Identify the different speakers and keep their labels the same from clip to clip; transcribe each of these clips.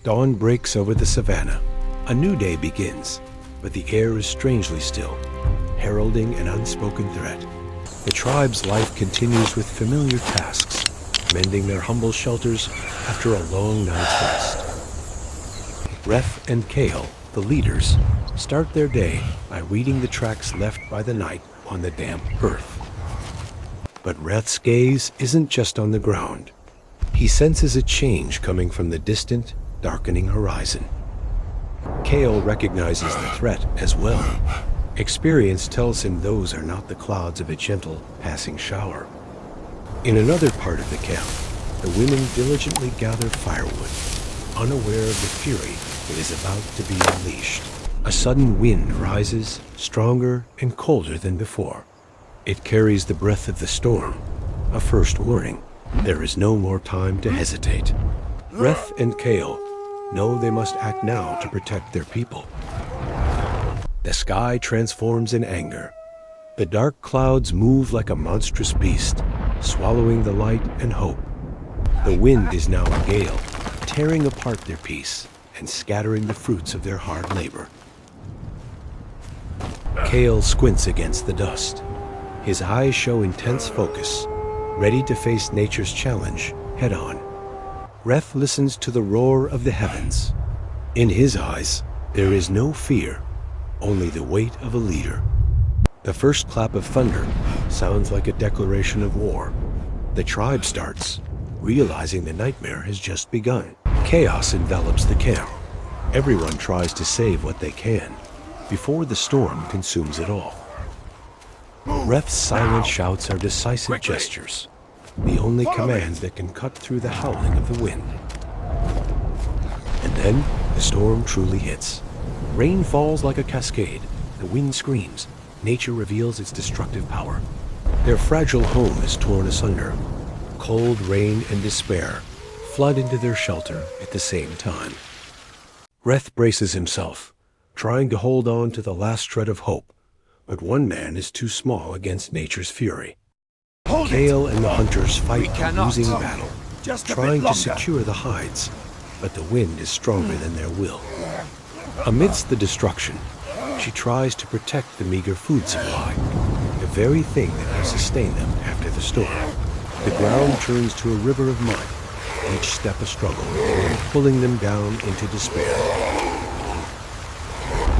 Speaker 1: Dawn breaks over the savanna. A new day begins, but the air is strangely still, heralding an unspoken threat. The tribe's life continues with familiar tasks, mending their humble shelters after a long night's rest. Reth and Kael, the leaders, start their day by reading the tracks left by the night on the damp earth. But Reth's gaze isn't just on the ground. He senses a change coming from the distant, darkening horizon. Kael recognizes the threat as well. Experience tells him those are not the clouds of a gentle, passing shower. In another part of the camp, the women diligently gather firewood, unaware of the fury that is about to be unleashed. A sudden wind rises, stronger and colder than before. It carries the breath of the storm, a first warning. There is no more time to hesitate. Reth and Kael know they must act now to protect their people. The sky transforms in anger. The dark clouds move like a monstrous beast, swallowing the light and hope. The wind is now a gale, tearing apart their peace and scattering the fruits of their hard labor. Kael squints against the dust. His eyes show intense focus, ready to face nature's challenge head-on. Reth listens to the roar of the heavens. In his eyes, there is no fear, only the weight of a leader. The first clap of thunder sounds like a declaration of war. The tribe starts, realizing the nightmare has just begun. Chaos envelops the camp. Everyone tries to save what they can before the storm consumes it all. Reth's silent shouts are decisive gestures, the only commands that can cut through the howling of the wind. And then, the storm truly hits. Rain falls like a cascade, the wind screams, nature reveals its destructive power. Their fragile home is torn asunder. Cold rain and despair flood into their shelter at the same time. Reth braces himself, trying to hold on to the last shred of hope, but one man is too small against nature's fury. Kael and the hunters fight a losing battle, trying to secure the hides, but the wind is stronger than their will. Amidst the destruction, she tries to protect the meager food supply, the very thing that will sustain them after the storm. The ground turns to a river of mud, each step a struggle, pulling them down into despair.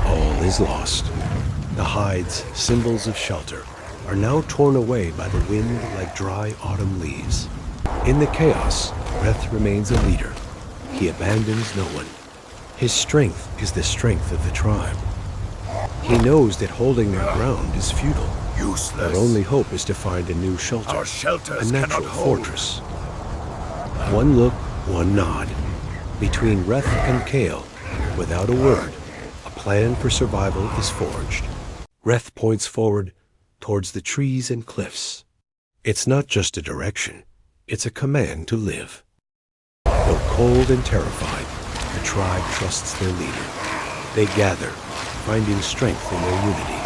Speaker 1: All is lost. The hides, symbols of shelter, are now torn away by the wind like dry autumn leaves. In the chaos, Reth remains a leader. He abandons no one. His strength is the strength of the tribe. He knows that holding their ground is futile.
Speaker 2: Useless.
Speaker 1: Their only hope is to find a new shelter,
Speaker 2: Our shelters
Speaker 1: a natural
Speaker 2: cannot hold.
Speaker 1: fortress. One look, one nod. Between Reth and Kael, without a word, a plan for survival is forged. Reth points forward, towards the trees and cliffs. It's not just a direction, it's a command to live. Though cold and terrified, the tribe trusts their leader. They gather, finding strength in their unity.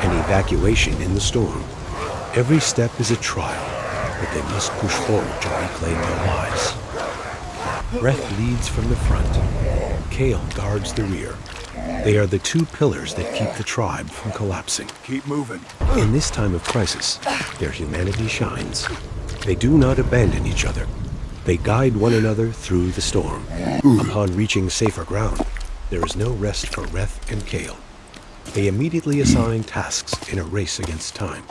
Speaker 1: An evacuation in the storm. Every step is a trial, but they must push forward to reclaim their lives. Reth leads from the front. Kael guards the rear. They are the two pillars that keep the tribe from collapsing.
Speaker 2: Keep moving.
Speaker 1: In this time of crisis, their humanity shines. They do not abandon each other. They guide one another through the storm. Upon reaching safer ground, there is no rest for Reth and Kael. They immediately assign tasks in a race against time.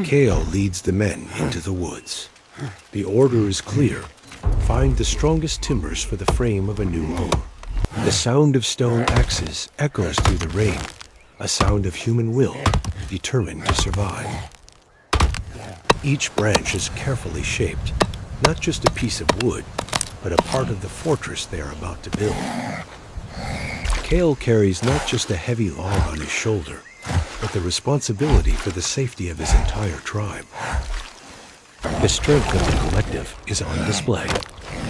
Speaker 1: Kael leads the men into the woods. The order is clear. Find the strongest timbers for the frame of a new home. The sound of stone axes echoes through the rain, a sound of human will, determined to survive. Each branch is carefully shaped, not just a piece of wood, but a part of the fortress they are about to build. Kael carries not just a heavy log on his shoulder, but the responsibility for the safety of his entire tribe. The strength of the collective is on display.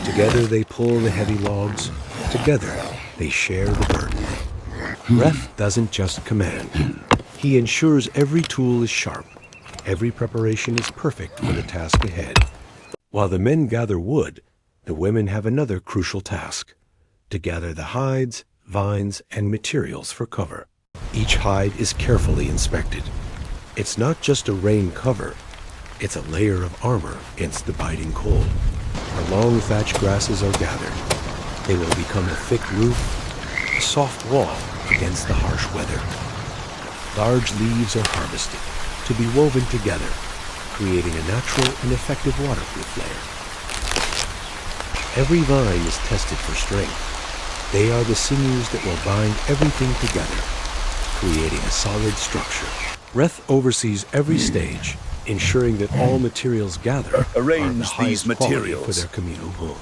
Speaker 1: Together they pull the heavy logs. Together they share the burden. Reth doesn't just command. He ensures every tool is sharp. Every preparation is perfect for the task ahead. While the men gather wood, the women have another crucial task: to gather the hides, vines, and materials for cover. Each hide is carefully inspected. It's not just a rain cover, it's a layer of armor against the biting cold. The long thatch grasses are gathered. They will become a thick roof, a soft wall against the harsh weather. Large leaves are harvested to be woven together, creating a natural and effective waterproof layer. Every vine is tested for strength. They are the sinews that will bind everything together, creating a solid structure. Reth oversees every stage, ensuring that all materials gathered are the highest quality for their communal home.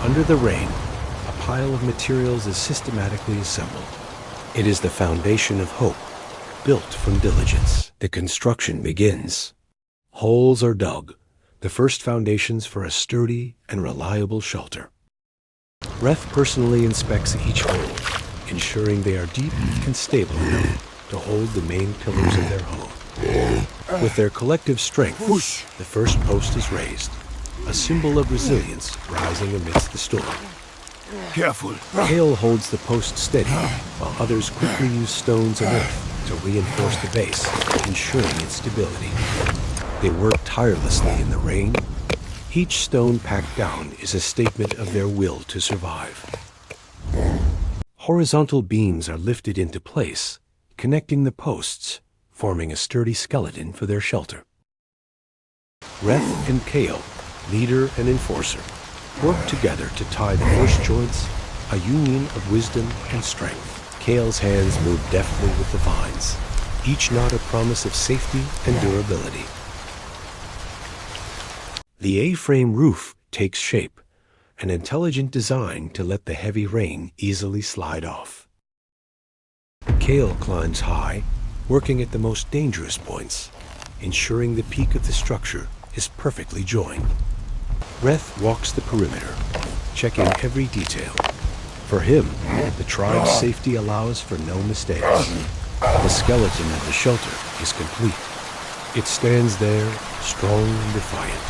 Speaker 1: Under the rain, a pile of materials is systematically assembled. It is the foundation of hope, built from diligence. The construction begins. Holes are dug, the first foundations for a sturdy and reliable shelter. Reth personally inspects each hole, ensuring they are deep and stable enough to hold the main pillars of their home. With their collective strength, the first post is raised, a symbol of resilience rising amidst the storm.
Speaker 2: Careful.
Speaker 1: Kael holds the post steady, while others quickly use stones and earth to reinforce the base, ensuring its stability. They work tirelessly in the rain. Each stone packed down is a statement of their will to survive. Horizontal beams are lifted into place, connecting the posts, forming a sturdy skeleton for their shelter. Reth and Kael, leader and enforcer, work together to tie the first joints, a union of wisdom and strength. Kael's hands move deftly with the vines, each knot a promise of safety and durability. The A-frame roof takes shape, an intelligent design to let the heavy rain easily slide off. Kael climbs high, working at the most dangerous points, ensuring the peak of the structure is perfectly joined. Reth walks the perimeter, checking every detail. For him, the tribe's safety allows for no mistakes. The skeleton of the shelter is complete. It stands there, strong and defiant,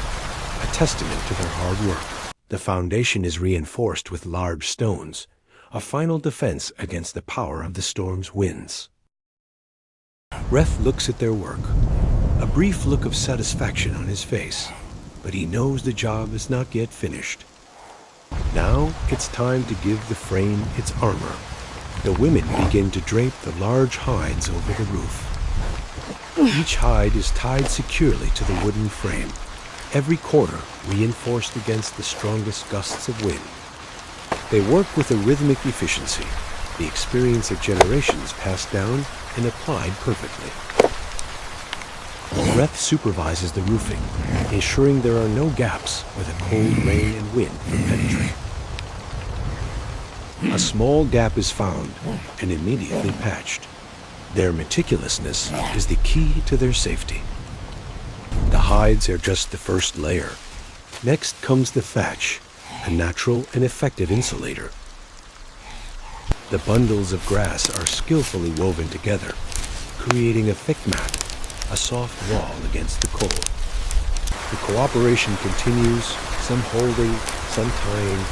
Speaker 1: a testament to their hard work. The foundation is reinforced with large stones, a final defense against the power of the storm's winds. Reth looks at their work, a brief look of satisfaction on his face, but he knows the job is not yet finished. Now it's time to give the frame its armor. The women begin to drape the large hides over the roof. Each hide is tied securely to the wooden frame, every corner reinforced against the strongest gusts of wind. They work with a rhythmic efficiency, the experience of generations passed down and applied perfectly. Reth supervises the roofing, ensuring there are no gaps where the cold rain and wind penetrate. A small gap is found and immediately patched. Their meticulousness is the key to their safety. The hides are just the first layer. Next comes the thatch, a natural and effective insulator. The bundles of grass are skillfully woven together, creating a thick mat, a soft wall against the cold. The cooperation continues, some holding, some tying.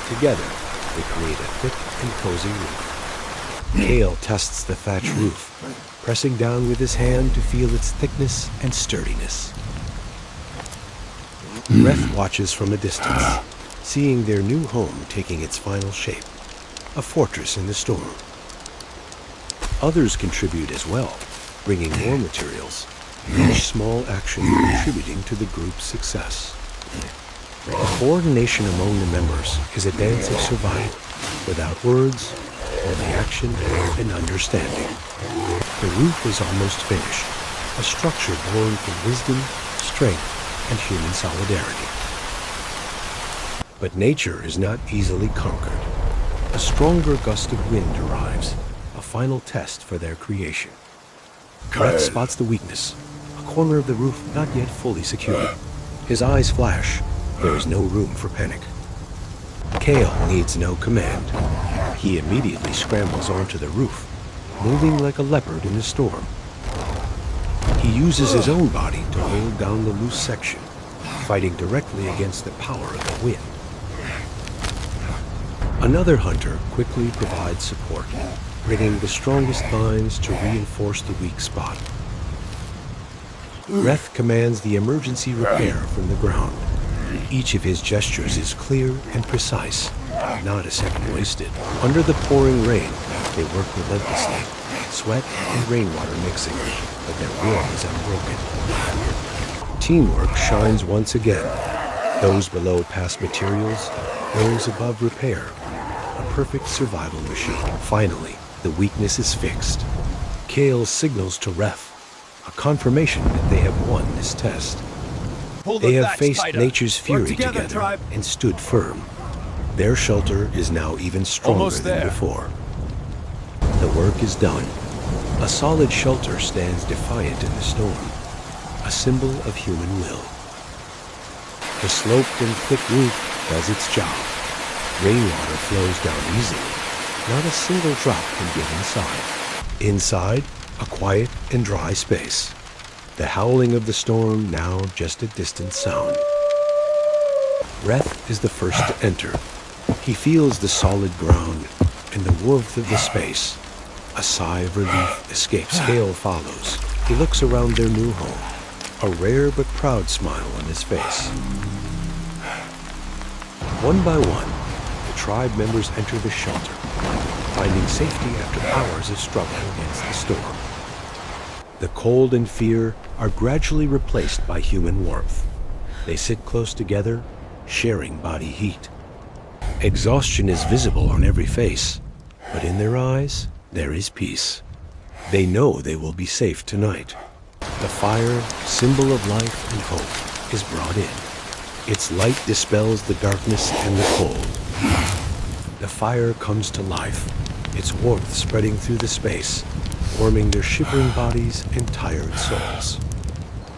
Speaker 1: Together, they create a thick and cozy roof. Kael tests the thatch roof, pressing down with his hand to feel its thickness and sturdiness. Reth watches from a distance, seeing their new home taking its final shape, a fortress in the storm. Others contribute as well, bringing more materials, each small action contributing to the group's success. The coordination among the members is a dance of survival, without words, only action and understanding. The roof is almost finished, a structure born from wisdom, strength, and human solidarity. But nature is not easily conquered. A stronger gust of wind arrives, a final test for their creation. Reth spots the weakness, a corner of the roof not yet fully secured. His eyes flash. There is no room for panic. Kael needs no command. He immediately scrambles onto the roof, moving like a leopard in a storm. He uses his own body to hold down the loose section, fighting directly against the power of the wind. Another hunter quickly provides support, bringing the strongest vines to reinforce the weak spot. Reth commands the emergency repair from the ground. Each of his gestures is clear and precise, not a second wasted. Under the pouring rain, they work relentlessly, sweat and rainwater mixing, but their will is unbroken. Teamwork shines once again. Those below pass materials, those above repair. A perfect survival machine. Finally, the weakness is fixed. Kael signals to Reth, a confirmation that they have won this test. They have faced nature's fury together and stood firm. Their shelter is now even stronger than before. The work is done. A solid shelter stands defiant in the storm, a symbol of human will. The sloped and thick roof does its job. Rainwater flows down easily. Not a single drop can get inside. Inside, a quiet and dry space. The howling of the storm now just a distant sound. Reth is the first to enter. He feels the solid ground and the warmth of the space. A sigh of relief escapes. Kael follows. He looks around their new home, a rare but proud smile on his face. One by one, the tribe members enter the shelter, finding safety after hours of struggle against the storm. The cold and fear are gradually replaced by human warmth. They sit close together, sharing body heat. Exhaustion is visible on every face, but in their eyes, there is peace. They know they will be safe tonight. The fire, symbol of life and hope, is brought in. Its light dispels the darkness and the cold. The fire comes to life, its warmth spreading through the space, warming their shivering bodies and tired souls.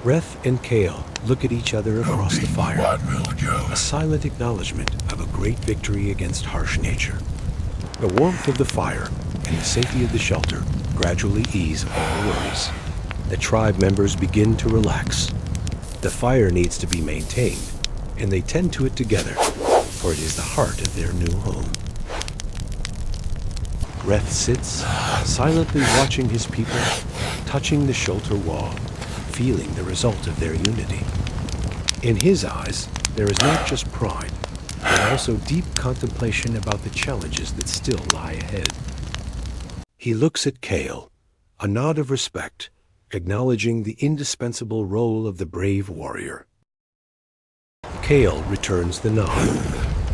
Speaker 1: Reth and Kael look at each other across the fire, a silent acknowledgement of a great victory against harsh nature. The warmth of the fire and the safety of the shelter gradually ease all worries. The tribe members begin to relax. The fire needs to be maintained, and they tend to it together, for it is the heart of their new home. Reth sits, silently watching his people, touching the shelter wall, feeling the result of their unity. In his eyes, there is not just pride, but also deep contemplation about the challenges that still lie ahead. He looks at Kael, a nod of respect, acknowledging the indispensable role of the brave warrior. Kael returns the nod.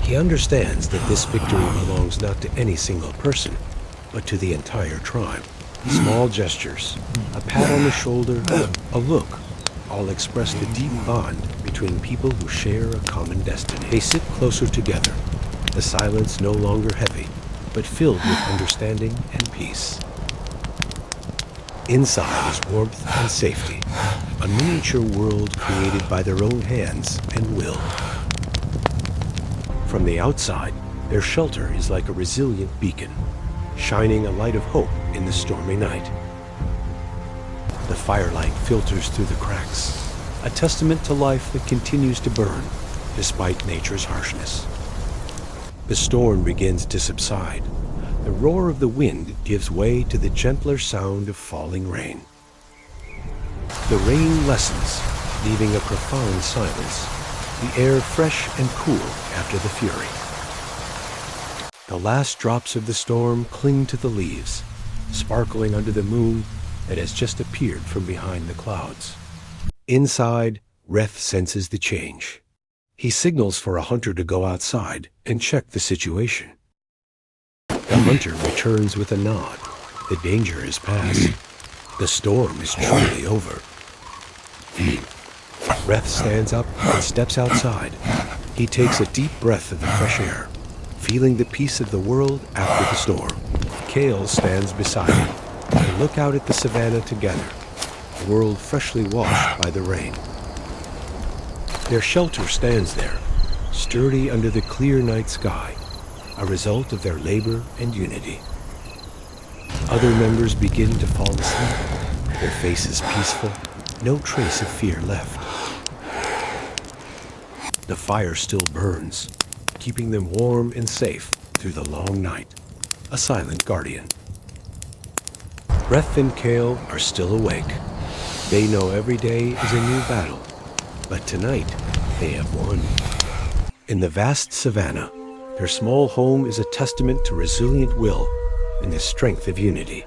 Speaker 1: He understands that this victory belongs not to any single person, but to the entire tribe. Small gestures, a pat on the shoulder, a look, all express the deep bond between people who share a common destiny. They sit closer together, the silence no longer heavy, but filled with understanding and peace. Inside is warmth and safety, a miniature world created by their own hands and will. From the outside, their shelter is like a resilient beacon, shining a light of hope in the stormy night. The firelight filters through the cracks, a testament to life that continues to burn despite nature's harshness. The storm begins to subside. The roar of the wind gives way to the gentler sound of falling rain. The rain lessens, leaving a profound silence, the air fresh and cool after the fury. The last drops of the storm cling to the leaves, sparkling under the moon that has just appeared from behind the clouds. Inside, Reth senses the change. He signals for a hunter to go outside and check the situation. The hunter returns with a nod. The danger is past. The storm is truly over. Reth stands up and steps outside. He takes a deep breath of the fresh air, feeling the peace of the world after the storm. Kael stands beside him. They look out at the savanna together, a world freshly washed by the rain. Their shelter stands there, sturdy under the clear night sky, a result of their labor and unity. Other members begin to fall asleep, their faces peaceful, no trace of fear left. The fire still burns, keeping them warm and safe through through the long night, a silent guardian. Reth and Kael are still awake. They know every day is a new battle, but tonight they have won. In the vast savanna, their small home is a testament to resilient will and the strength of unity.